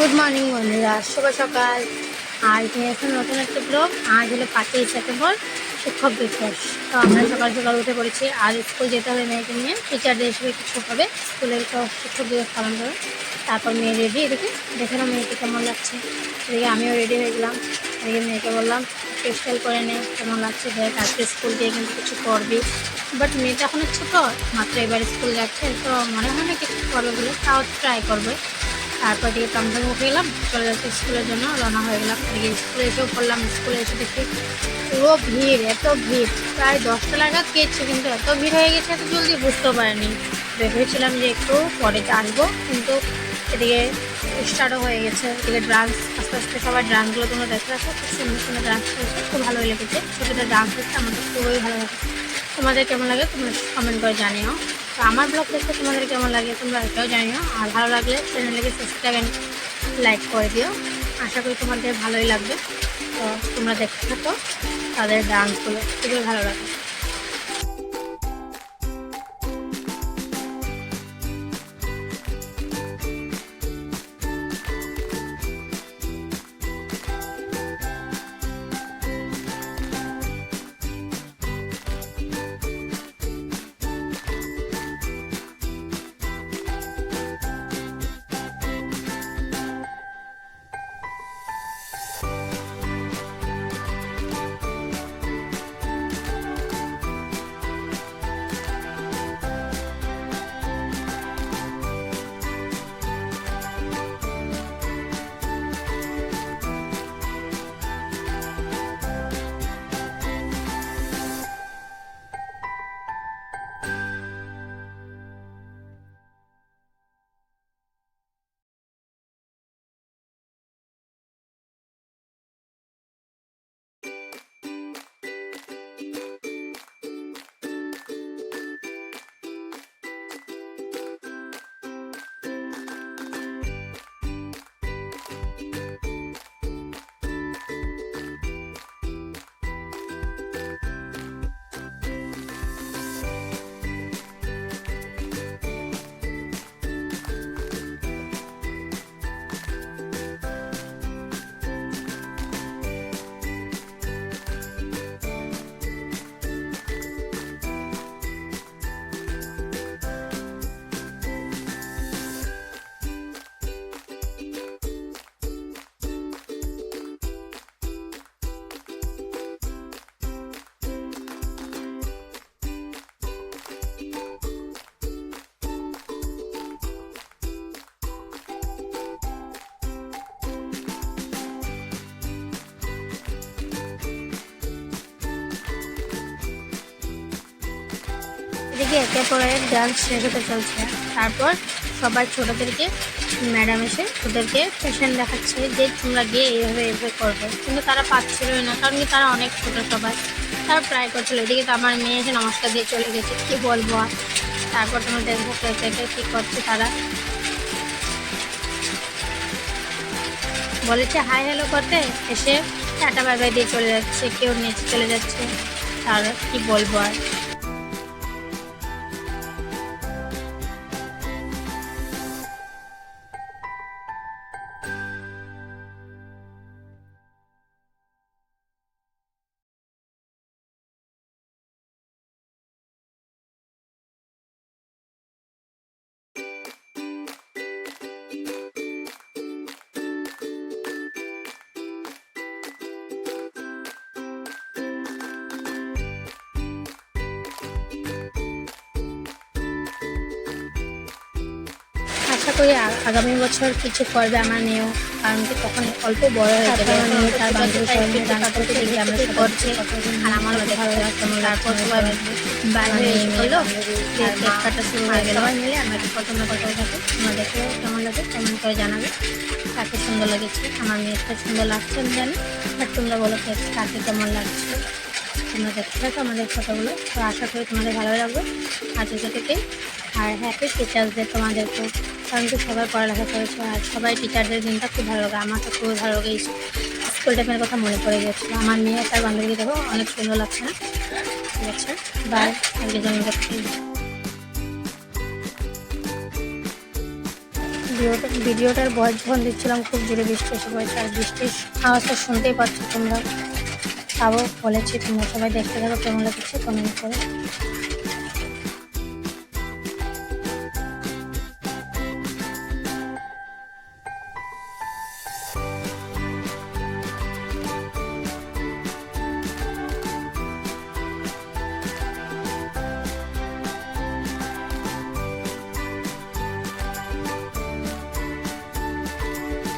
Good morning বন্ধুরা, শুভ সকাল। আর এখন নতুন একটা ব্লগ। আজ হলো 5ই সেপ্টেম্বর, শিক্ষক দিবস। তো আমরা সকাল সকাল উঠে পড়েছি। আর স্কুল যেতে হবে মেয়েকে নিয়ে। টিচারদের হিসেবে কিছু হবে, স্কুলের তো শিক্ষক দিবস পালন করে। তারপর মেয়ে রেডি। এদিকে দেখে না মেয়েকে কেমন লাগছে। এদিকে আমিও রেডি হয়ে গেলাম। এদিকে মেয়েকে বললাম স্টাইল করে নে, কেমন লাগছে দেখ, আজকে স্কুল গিয়ে কিন্তু কিছু করবি। বাট মেয়েটা এখনো ছোটো, মাত্র এবার স্কুল যাচ্ছে, তো মনে হয় না কিছু করবে বলে, তাও ট্রাই করবে। তারপর দিকে টমটম উঠে গেলাম, চলে যাচ্ছে স্কুলের জন্য, রওনা হয়ে গেলাম। এদিকে স্কুলে এসেও পড়লাম। স্কুলে এসে দেখি পুরো ভিড়, এত ভিড়, প্রায় 10টা নাগাদ গিয়েছে, কিন্তু এত ভিড় হয়ে গেছে, এত জলদি বুঝতেও পারিনি। ভেবেছিলাম যে একটু পরে আসবো, কিন্তু এদিকে স্টার্টও হয়ে গেছে। এদিকে ডান্স, আস্তে আস্তে সবাই ডান্সগুলো তোমরা দেখে রাখো, খুব সুন্দর সুন্দর ডান্স করেছে, খুব ভালোই লেগেছে। ছোটোটা ডান্স হচ্ছে, আমাদের খুবই ভালো লাগে। তোমাদের কেমন লাগে তোমরা কমেন্ট করে জানিও। তো আমার ব্লগ দেখতে তোমাদের কেমন লাগে তোমরা এটাও জানিও। আর ভালো লাগলে চ্যানেলটাকে সাবস্ক্রাইব এন্ড লাইক করে দিও। আশা করি তোমাদের ভালোই লাগবে। তো তোমরা দেখতে থাকো, তাদের ডান্সগুলো খুবই ভালো লাগে। এদিকে একে পরে ডান্স শেষ হতে চলছে। তারপর সবাই ছোটোদেরকে ম্যাডাম এসে ওদেরকে পেশেন্ট দেখাচ্ছে যে তোমরা গিয়ে এইভাবে এইভাবে করবে, কিন্তু তারা পাচ্ছিলই না, কারণ কি তারা অনেক ছোটো সবাই। তারা ট্রাই করছিল। এদিকে তো আমার মেয়ে এসে নমস্কার দিয়ে চলে গেছে, কী বলবো আর। তারপর তোমরা দেখবো কী করছে। তারা বলেছে হাই হ্যালো করতে, এসে টাটা বাই বাই দিয়ে চলে যাচ্ছে, কেউ নিচে চলে যাচ্ছে। আর কি বলবো আর। আশা করি আগামী বছর কিছু করবে আমার মেয়েও, কারণ কি তখন অল্প বড় হয়ে যাবে। আমার মেয়ে তার বান্ধবী সবাই মিলে ডান্স করতে দেখি আমরা করছে, আর আমারও ভালো লাগছে। তারপর সবাই বাইরে হলো, কেক কাটা শুরু হয়ে গেল। সবাই মিলে আমরা প্রথমে কথা থাকি। তোমরা দেখে কেমন লাগে কমেন্ট করে জানাবে, কাকে সুন্দর লেগেছে। আমার মেয়েকে সুন্দর লাগছে আমি জানি, বাট তোমরা বলো কাকে কেমন লাগছে। তোমরা দেখতে থাকো আমাদের ফটোগুলো। তো আশা করি তোমাদের ভালো লাগবে আজকে থেকে। আর হ্যাপি টিচার্স ডে তোমাদেরকে, কারণ কি সবাই পড়ালেখা করেছে, আর সবাই টিচারদের দিনটা খুব ভালো লাগে। আমার তো খুবই ভালো লাগে। স্কুল টাইমের কথা মনে পড়ে গেছিলো। আমার মেয়ে তার বান্ধবী দেখো অনেক সুন্দর লাগছে না? ঠিক আছে, বাই। আজকে জন্য ভিডিওটার ভয়েস যখন দিচ্ছিলাম খুব জোরে বৃষ্টি এসে পড়েছে, আর বৃষ্টির আওয়াজটা শুনতেই পাচ্ছ তোমরা। তাও বলেছি তোমরা সবাই দেখতে থাকো, কেমন লাগছে কমেন্ট করে।